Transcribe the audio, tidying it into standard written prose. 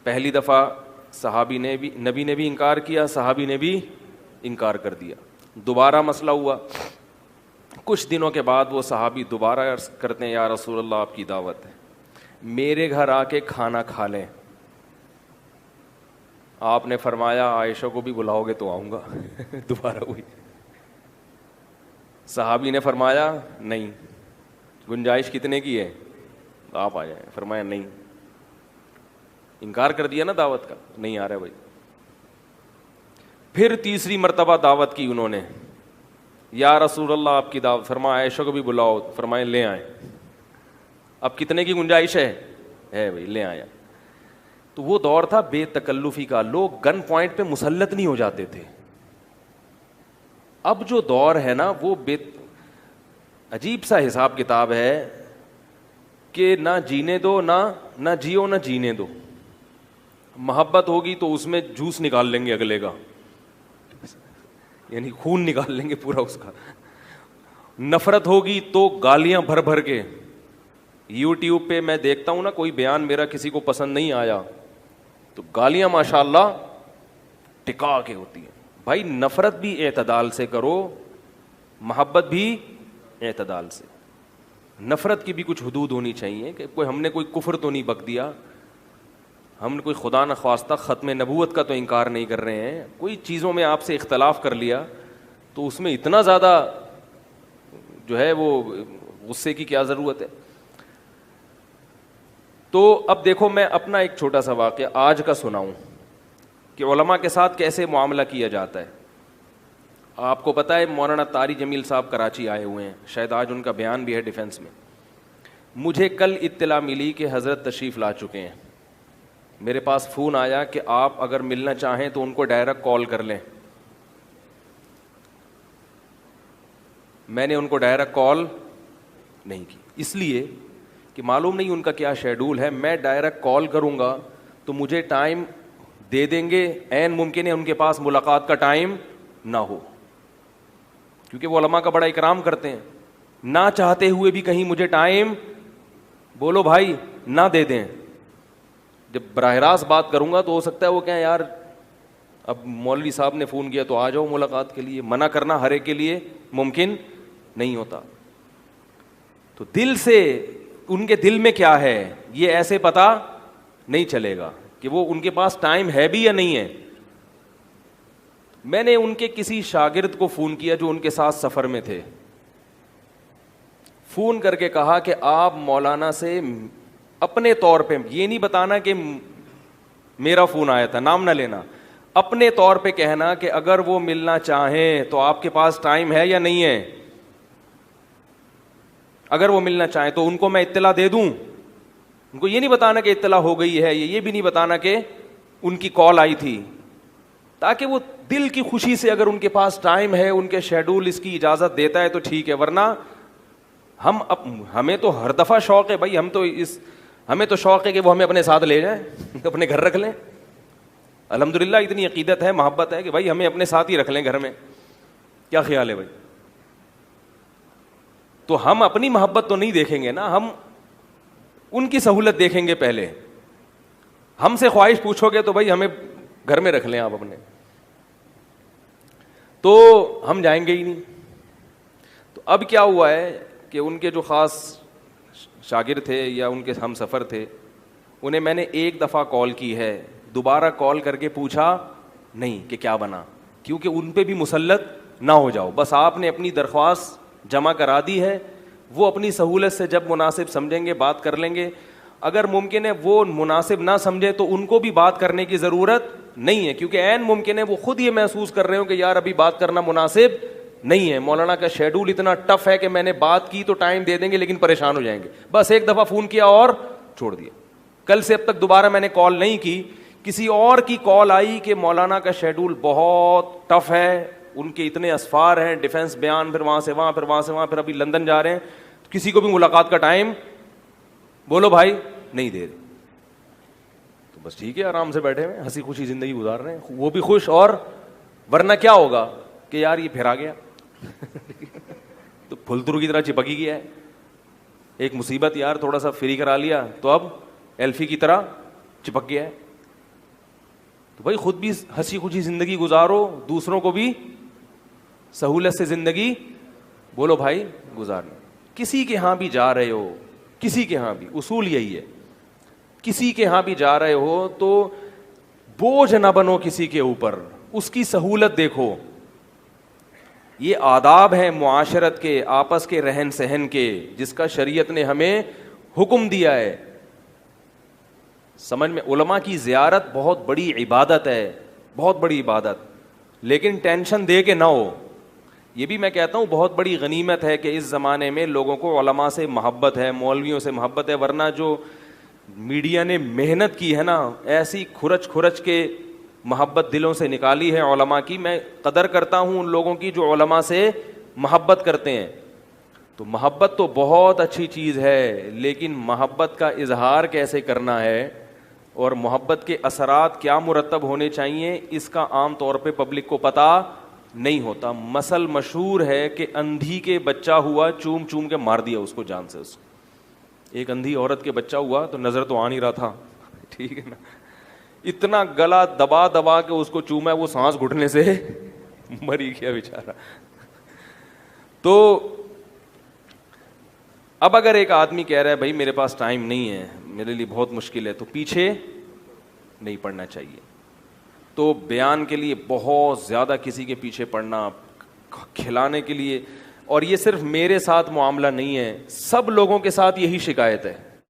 پہلی دفعہ صحابی نے بھی, نبی نے بھی انکار کیا, صحابی نے بھی انکار کر دیا. دوبارہ مسئلہ ہوا. کچھ دنوں کے بعد وہ صحابی دوبارہ عرض کرتے ہیں یا رسول اللہ آپ کی دعوت ہے, میرے گھر آ کے کھانا کھا لیں. آپ نے فرمایا عائشہ کو بھی بلاؤ گے تو آؤں گا. دوبارہ ہوئی. صحابی نے فرمایا نہیں, گنجائش کتنے کی ہے, آپ آ جائیں. فرمایا نہیں, انکار کر دیا نا دعوت کا, نہیں آ رہا بھائی. پھر تیسری مرتبہ دعوت کی انہوں نے, یا رسول اللہ آپ کی دعوت. فرمایا عائشہ کو بھی بلاؤ. فرمائے لے آئیں. اب کتنے کی گنجائش ہے بھائی, لے آیا. تو وہ دور تھا بے تکلفی کا, لوگ گن پوائنٹ پہ مسلط نہیں ہو جاتے تھے. اب جو دور ہے نا وہ عجیب سا حساب کتاب ہے کہ نہ جینے دو, نہ جیو نہ جینے دو. محبت ہوگی تو اس میں جوس نکال لیں گے اگلے کا, یعنی خون نکال لیں گے پورا اس کا. نفرت ہوگی تو گالیاں بھر بھر کے. یوٹیوب پہ میں دیکھتا ہوں نا, کوئی بیان میرا کسی کو پسند نہیں آیا تو گالیاں ماشاءاللہ ٹکا کے ہوتی ہیں. بھائی نفرت بھی اعتدال سے کرو, محبت بھی اعتدال سے. نفرت کی بھی کچھ حدود ہونی چاہیے کہ ہم نے کوئی کفر تو نہیں بک دیا, ہم نے کوئی خدا نخواستہ ختم نبوت کا تو انکار نہیں کر رہے ہیں. کوئی چیزوں میں آپ سے اختلاف کر لیا تو اس میں اتنا زیادہ جو ہے وہ غصے کی کیا ضرورت ہے. تو اب دیکھو میں اپنا ایک چھوٹا سا واقعہ آج کا سناؤں کہ علماء کے ساتھ کیسے معاملہ کیا جاتا ہے. آپ کو پتہ ہے مولانا طاری جمیل صاحب کراچی آئے ہوئے ہیں, شاید آج ان کا بیان بھی ہے ڈیفینس میں. مجھے کل اطلاع ملی کہ حضرت تشریف لا چکے ہیں. میرے پاس فون آیا کہ آپ اگر ملنا چاہیں تو ان کو ڈائریکٹ کال کر لیں. میں نے ان کو ڈائریکٹ کال نہیں کی, اس لیے کہ معلوم نہیں ان کا کیا شیڈول ہے. میں ڈائریکٹ کال کروں گا تو مجھے ٹائم دے دیں گے, عین ممکن ہے ان کے پاس ملاقات کا ٹائم نہ ہو, کیونکہ وہ علماء کا بڑا اکرام کرتے ہیں. نہ چاہتے ہوئے بھی کہیں مجھے ٹائم بولو بھائی نہ دے دیں. جب براہ راست بات کروں گا تو ہو سکتا ہے وہ کہیں یار اب مولوی صاحب نے فون کیا تو آ جاؤ ملاقات کے لیے. منع کرنا ہر ایک کے لیے ممکن نہیں ہوتا. تو دل سے ان کے دل میں کیا ہے یہ ایسے پتا نہیں چلے گا کہ وہ ان کے پاس ٹائم ہے بھی یا نہیں ہے. میں نے ان کے کسی شاگرد کو فون کیا جو ان کے ساتھ سفر میں تھے. فون کر کے کہا کہ آپ مولانا سے اپنے طور پہ, یہ نہیں بتانا کہ میرا فون آیا تھا, نام نہ لینا, اپنے طور پہ کہنا کہ اگر وہ ملنا چاہیں تو آپ کے پاس ٹائم ہے یا نہیں ہے. اگر وہ ملنا چاہیں تو ان کو میں اطلاع دے دوں. ان کو یہ نہیں بتانا کہ اطلاع ہو گئی ہے, یہ بھی نہیں بتانا کہ ان کی کال آئی تھی, تاکہ وہ دل کی خوشی سے اگر ان کے پاس ٹائم ہے, ان کے شیڈول اس کی اجازت دیتا ہے تو ٹھیک ہے, ورنہ ہمیں تو ہر دفعہ شوق ہے بھائی, ہمیں تو شوق ہے کہ وہ ہمیں اپنے ساتھ لے جائیں, اپنے گھر رکھ لیں. الحمدللہ اتنی عقیدت ہے, محبت ہے کہ بھائی ہمیں اپنے ساتھ ہی رکھ لیں گھر میں. کیا خیال ہے بھائی؟ تو ہم اپنی محبت تو نہیں دیکھیں گے نا, ہم ان کی سہولت دیکھیں گے پہلے. ہم سے خواہش پوچھو گے تو بھائی ہمیں گھر میں رکھ لیں آپ اپنے, تو ہم جائیں گے ہی نہیں. تو اب کیا ہوا ہے کہ ان کے جو خاص شاگرد تھے یا ان کے ہم سفر تھے, انہیں میں نے ایک دفعہ کال کی ہے, دوبارہ کال کر کے پوچھا نہیں کہ کیا بنا, کیونکہ ان پہ بھی مسلط نہ ہو جاؤ. بس آپ نے اپنی درخواست جمع کرا دی ہے, وہ اپنی سہولت سے جب مناسب سمجھیں گے بات کر لیں گے. اگر ممکن ہے وہ مناسب نہ سمجھے تو ان کو بھی بات کرنے کی ضرورت نہیں ہے, کیونکہ عین ممکن ہے وہ خود یہ محسوس کر رہے ہوں کہ یار ابھی بات کرنا مناسب نہیں ہے, مولانا کا شیڈول اتنا ٹف ہے کہ میں نے بات کی تو ٹائم دے دیں گے لیکن پریشان ہو جائیں گے. بس ایک دفعہ فون کیا اور چھوڑ دیا. کل سے اب تک دوبارہ میں نے کال نہیں کی. کسی اور کی کال آئی کہ مولانا کا شیڈول بہت ٹف ہے, ان کے اتنے اسفار ہیں, ڈیفینس بیان, پھر وہاں سے وہاں, پھر وہاں سے وہاں, پھر ابھی لندن جا رہے ہیں, کسی کو بھی ملاقات کا ٹائم بولو بھائی نہیں دے رہے. تو بس ٹھیک ہے, آرام سے بیٹھے ہوئے ہنسی خوشی زندگی گزار رہے ہیں, وہ بھی خوش. اور ورنہ کیا ہوگا کہ یار یہ پھر آ گیا تو پھلترو کی طرح چپکی گیا ہے. ایک مصیبت یار, تھوڑا سا فری کرا لیا تو اب ایلفی کی طرح چپک گیا ہے. تو بھائی خود بھی ہنسی خوشی زندگی گزارو, دوسروں کو بھی سہولت سے زندگی بولو بھائی گزارنا. کسی کے ہاں بھی جا رہے ہو, کسی کے ہاں بھی, اصول یہی ہے, کسی کے ہاں بھی جا رہے ہو تو بوجھ نہ بنو کسی کے اوپر, اس کی سہولت دیکھو. یہ آداب ہیں معاشرت کے, آپس کے رہن سہن کے, جس کا شریعت نے ہمیں حکم دیا ہے. سمجھ میں, علماء کی زیارت بہت بڑی عبادت ہے, بہت بڑی عبادت, لیکن ٹینشن دے کے نہ ہو. یہ بھی میں کہتا ہوں بہت بڑی غنیمت ہے کہ اس زمانے میں لوگوں کو علماء سے محبت ہے, مولویوں سے محبت ہے, ورنہ جو میڈیا نے محنت کی ہے نا, ایسی کھرچ کھرچ کے محبت دلوں سے نکالی ہے علماء کی. میں قدر کرتا ہوں ان لوگوں کی جو علماء سے محبت کرتے ہیں. تو محبت تو بہت اچھی چیز ہے, لیکن محبت کا اظہار کیسے کرنا ہے اور محبت کے اثرات کیا مرتب ہونے چاہیے, اس کا عام طور پہ پبلک کو پتہ نہیں ہوتا. مثل مشہور ہے کہ اندھی کے بچہ ہوا, چوم چوم کے مار دیا اس کو جان سے. اس ایک اندھی عورت کے بچہ ہوا تو نظر تو آ نہیں رہا تھا, ٹھیک ہے نا, اتنا گلا دبا دبا کے اس کو چوما, وہ سانس گھٹنے سے مری گیا بیچارہ. تو اب اگر ایک آدمی کہہ رہا ہے بھائی میرے پاس ٹائم نہیں ہے, میرے لیے بہت مشکل ہے, تو پیچھے نہیں پڑنا چاہیے. تو بیان کے لیے بہت زیادہ کسی کے پیچھے پڑنا, کھلانے کے لیے, اور یہ صرف میرے ساتھ معاملہ نہیں ہے, سب لوگوں کے ساتھ یہی شکایت ہے.